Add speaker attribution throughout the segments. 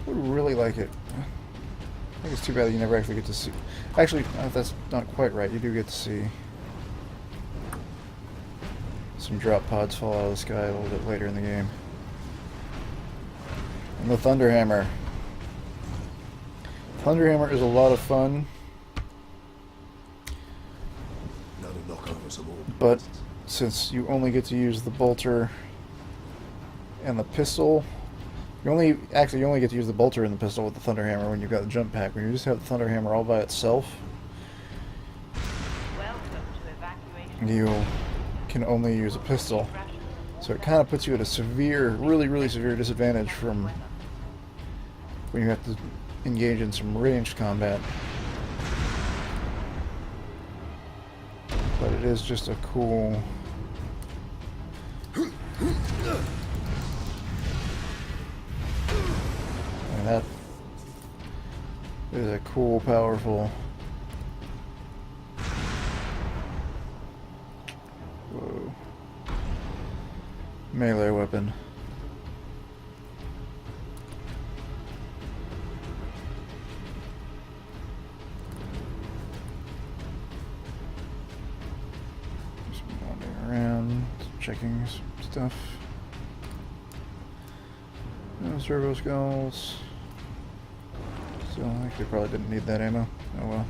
Speaker 1: would really like it. I think it's too bad that you never actually get to see... Actually, that's not quite right. You do get to see some drop pods fall out of the sky a little bit later in the game. And the Thunderhammer. Thunderhammer is a lot of fun. But since you only get to use the bolter and the pistol, you only get to use the bolter and the pistol with the Thunderhammer when you've got the jump pack. When you just have the Thunderhammer all by itself, you can only use a pistol. So it kind of puts you at a severe, really severe disadvantage from when you have to engage in some ranged combat. But it is just a cool... And that is a cool, powerful... Whoa. Melee weapon. Around, checking some stuff. No servo skulls. So actually probably didn't need that ammo. Oh well.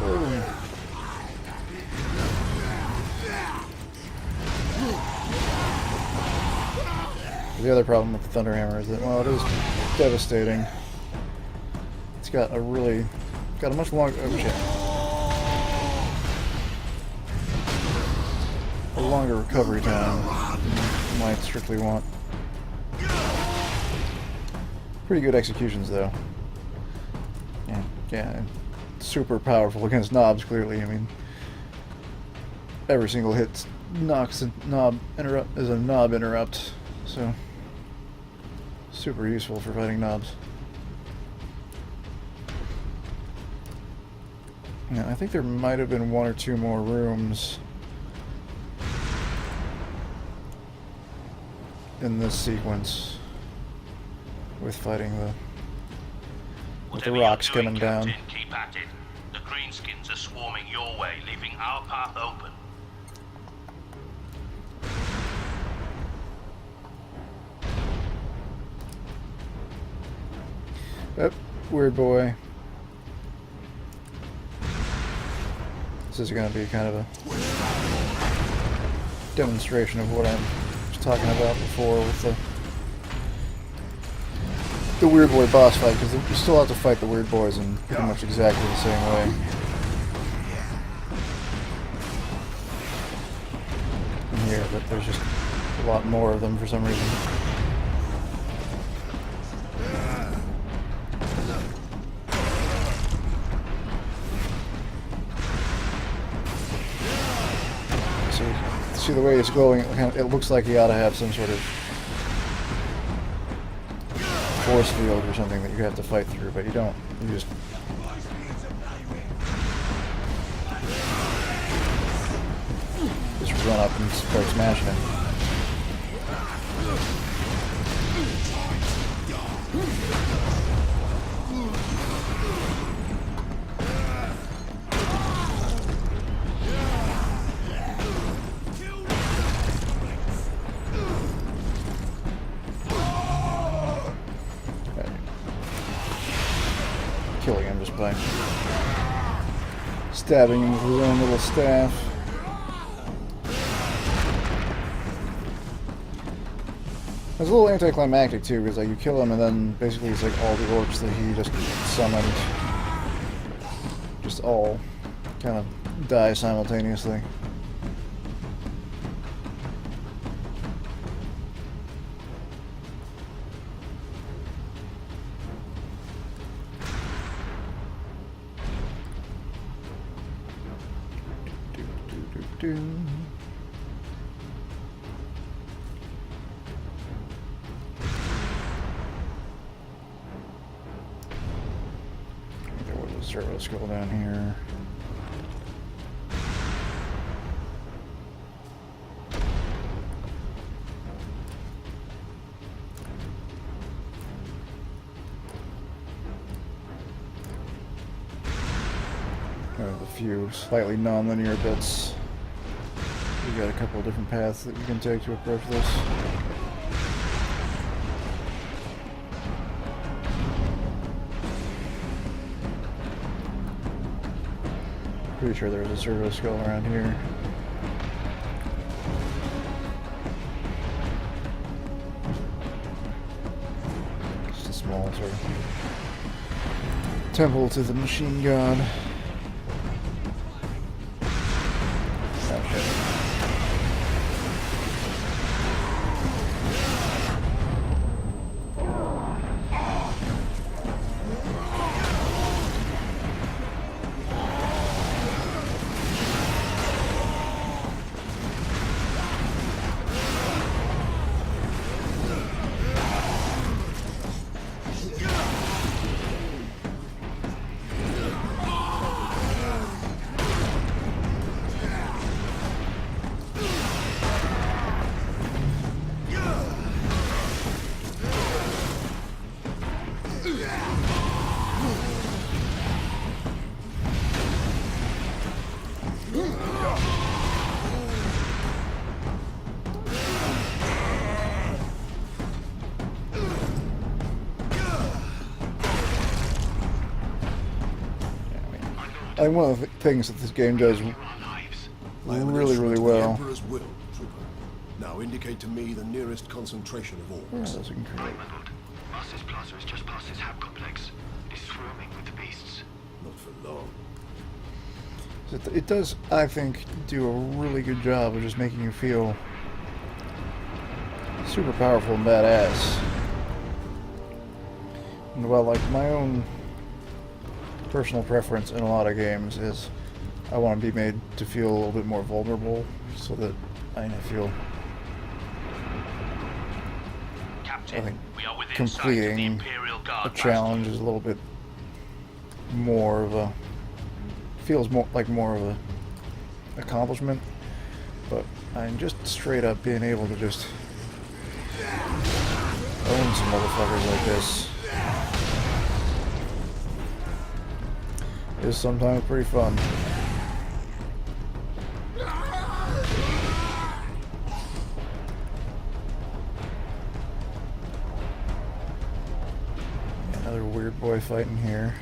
Speaker 1: Oh. The other problem with the Thunderhammer is that, well, it is devastating. It's got a much longer, a longer recovery time than you might strictly want. Pretty good executions though. Yeah, super powerful against knobs, clearly. I mean, every single hit knocks a knob interrupt, so super useful for fighting knobs. Yeah, I think there might have been one or two more rooms in this sequence with fighting the rocks coming down.
Speaker 2: Captain, keep at it. The greenskins are swarming your way, leaving our path open.
Speaker 1: Yep, weird boy. This is going to be kind of a demonstration of what I was talking about before with the weird boy boss fight, because you still have to fight the weird boys in pretty much exactly the same way. In here, but there's just a lot more of them for some reason. See the way it's going, it looks like you ought to have some sort of force field or something that you have to fight through, but you don't. You just run up and start smashing it. Killing him just by stabbing him with his own little staff. It's a little anticlimactic too, because like you kill him and then basically it's like all the orcs that he just summoned just all kind of die simultaneously. Okay, what is servo skill down here? few slightly non-linear bits. We got a couple of different paths that we can take to approach this. Pretty sure there's a servo skull around here. Just a small sort of temple to the machine god. Oh shit. I think one of the things that this game does really, really well.
Speaker 3: The Emperor's will, Trooper. Now indicate to me the nearest concentration of orcs.
Speaker 1: Those are great.
Speaker 4: Master's Plaza is just past his hab complex. It's swarming with the beasts.
Speaker 3: Not for long.
Speaker 1: It does, I think, do a really good job of just making you feel super powerful and badass. And well, like my own personal preference in a lot of games is I want to be made to feel a little bit more vulnerable so that I feel
Speaker 2: Captain,
Speaker 1: I think
Speaker 2: we are within sight of the
Speaker 1: completing
Speaker 2: Imperial Guard
Speaker 1: a challenge is a little bit more of a feels more like more of a accomplishment, but I'm just straight up being able to just own some motherfuckers like this is sometimes pretty fun. Another weird boy fighting here.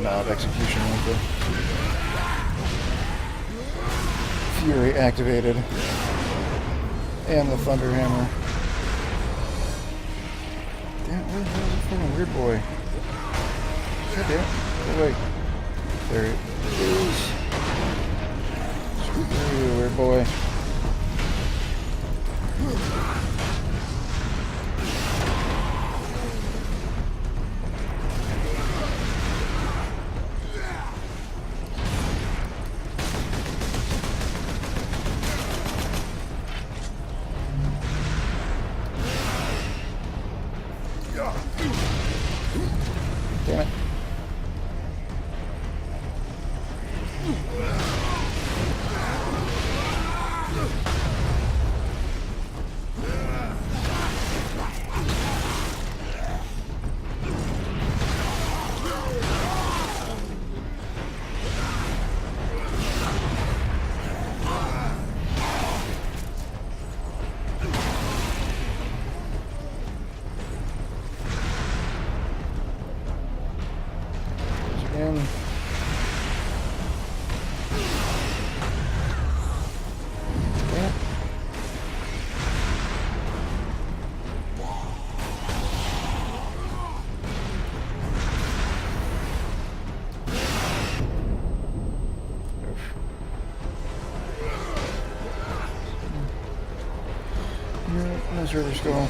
Speaker 1: Knob execution with the Fury activated and the Thunder Hammer. Damn, where the hell is this fucking weird boy? God damn it. Go away. There it is. Screw you, weird boy. Damn it. in. Damn. Nice river skull.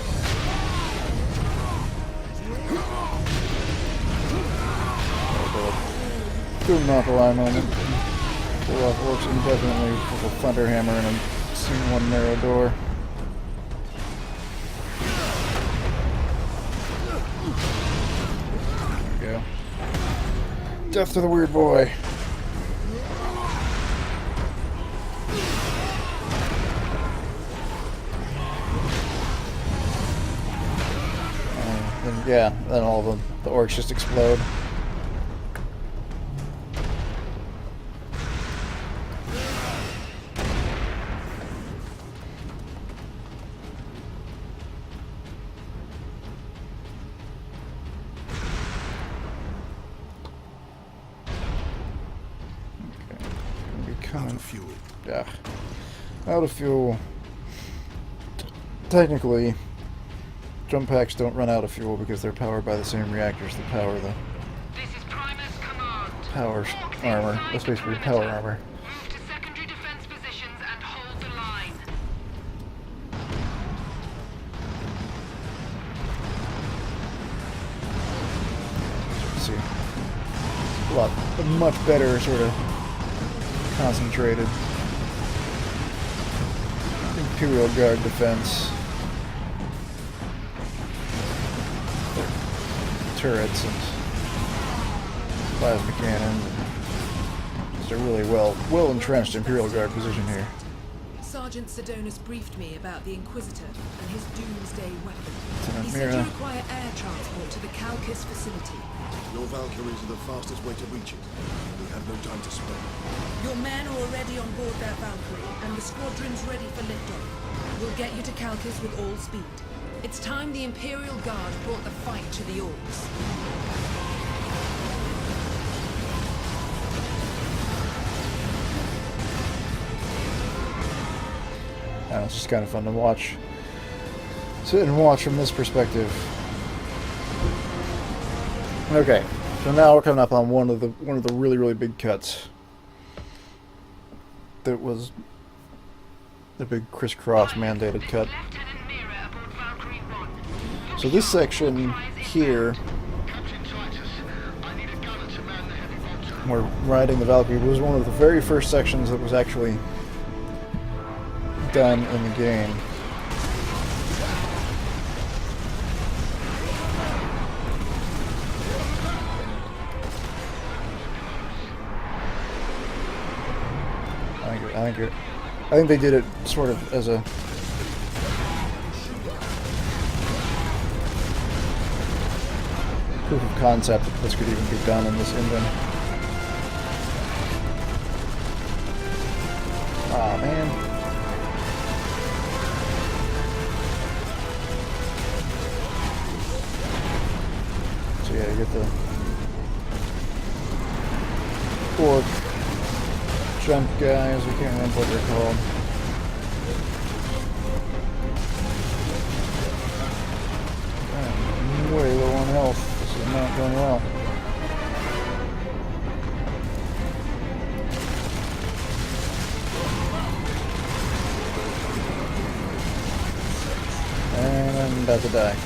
Speaker 1: Good knock-a-lie moment. Pull off works indefinitely with a thunder hammer and a scene one narrow door. There we go. Death to the weird boy. Yeah, then all the orcs just explode.
Speaker 3: Out of fuel.
Speaker 1: Yeah. Out of fuel. Technically, jump packs don't run out of fuel because they're powered by the same reactors that power the
Speaker 5: This is Primus Command.
Speaker 1: power armor. That's basically power armor.
Speaker 5: Move to secondary defense positions and hold the line.
Speaker 1: As you can see, a much better sort of concentrated Imperial Guard defense. Turrets and plasma cannons. It's a really well entrenched Imperial Guard position here.
Speaker 6: Sergeant Sedonis briefed me about the Inquisitor and his doomsday weapon.
Speaker 1: Lieutenant
Speaker 6: He said
Speaker 1: Mira.
Speaker 6: you require air transport to the Calkis facility.
Speaker 3: Your Valkyries are the fastest way to reach it. We have no time to spare.
Speaker 6: Your men are already on board their Valkyrie, and the squadron's ready for liftoff. We'll get you to Calkis with all speed. It's time the Imperial Guard brought the fight to the Orcs.
Speaker 1: It's just kind of fun to watch. Sit and watch from this perspective. Okay, so now we're coming up on one of the really big cuts. That was the big crisscross mandated cut.
Speaker 5: Lieutenant Mira aboard Valkyrie 1.
Speaker 1: So this section here,
Speaker 4: Captain Titus, I need a gunner to man the heavy bolter.
Speaker 1: where riding the Valkyrie was one of the very first sections that was actually done in the game. I think they did it sort of as a proof of concept that this could even be done in this engine. Aw, man. So yeah, you get the orc jump guys, I can't remember what they're called. I'm way low on health. This is not going well. And I'm about to die.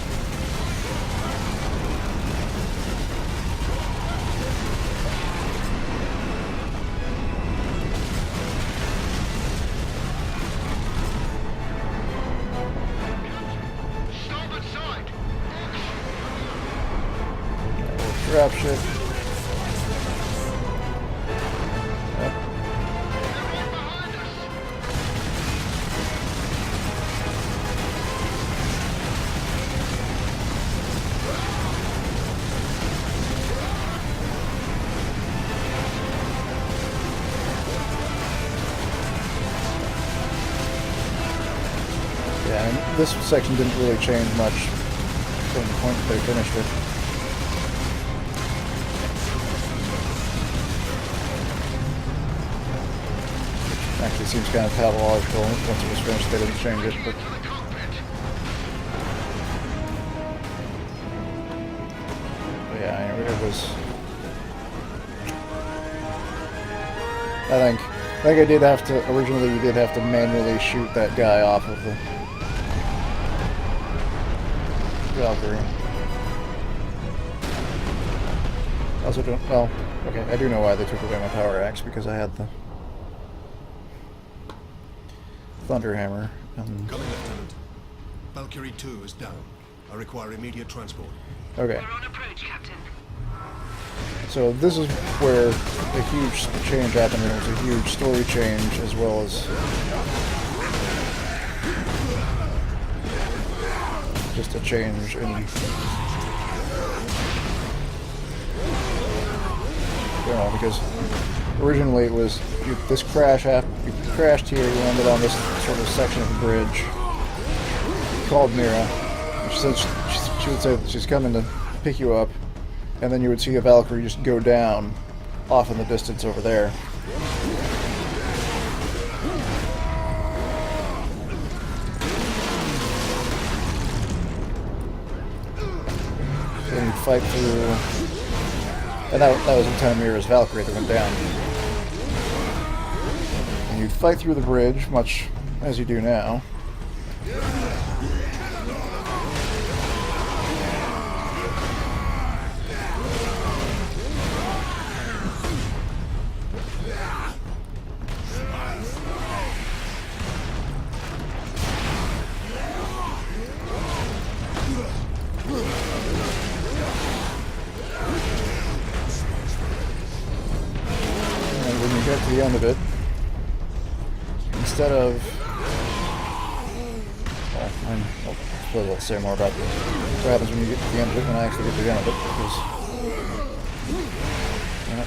Speaker 4: Starboard side!
Speaker 1: Dropship. Yep.
Speaker 4: They're right behind us!
Speaker 1: Yeah, and this section didn't really change much from the point that they finished it. Actually, seems kind of pathological. Once it was finished, they didn't change it, but... yeah, it was... I think I did have to... Originally, you did have to manually shoot that guy off of the... Valkyrie. I also don't... well, okay, I do know why they took away my power axe, because I had the... Thunderhammer.
Speaker 3: Coming, Lieutenant. Valkyrie 2 is down. I require immediate transport.
Speaker 1: Okay.
Speaker 5: We're on approach, Captain.
Speaker 1: So this is where a huge change happened, and it was a huge story change, as well as just a change in, you know, because originally it was this crash happened, you crashed here, you landed on this sort of section of the bridge. You called Mira. She said she would say that she's coming to pick you up, and then you would see a Valkyrie just go down off in the distance over there. So then you'd fight through, and that was in time Mira's Valkyrie that went down. And you'd fight through the bridge, much as you do now. Get to the end of it, instead of, well, I suppose I'll say more about what happens when you get to the end of it when I actually get to the end of it, because, you know,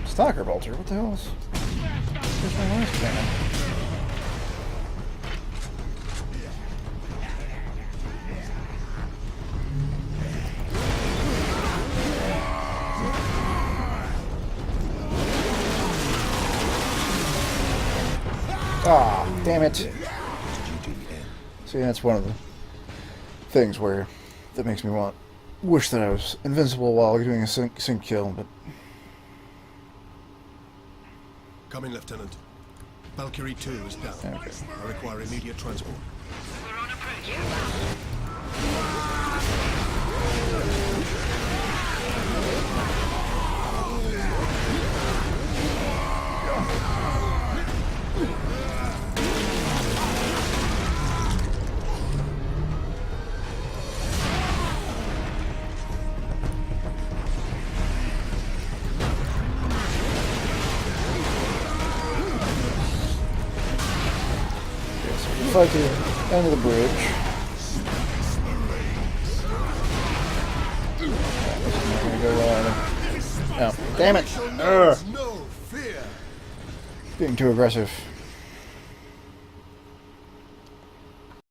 Speaker 1: Stalker Bolter, what the hell is... Where's my last cannon? Ah, damn it. See, that's one of the things where that makes me wish that I was invincible while doing a sync kill, but...
Speaker 3: Coming, Lieutenant. Valkyrie 2 is down.
Speaker 1: Okay.
Speaker 3: I require immediate transport.
Speaker 5: We're on approach, Captain.
Speaker 1: Fight to the end of the bridge. I'm gonna go no. Damn it! Ugh.
Speaker 3: No fear.
Speaker 1: Being too aggressive.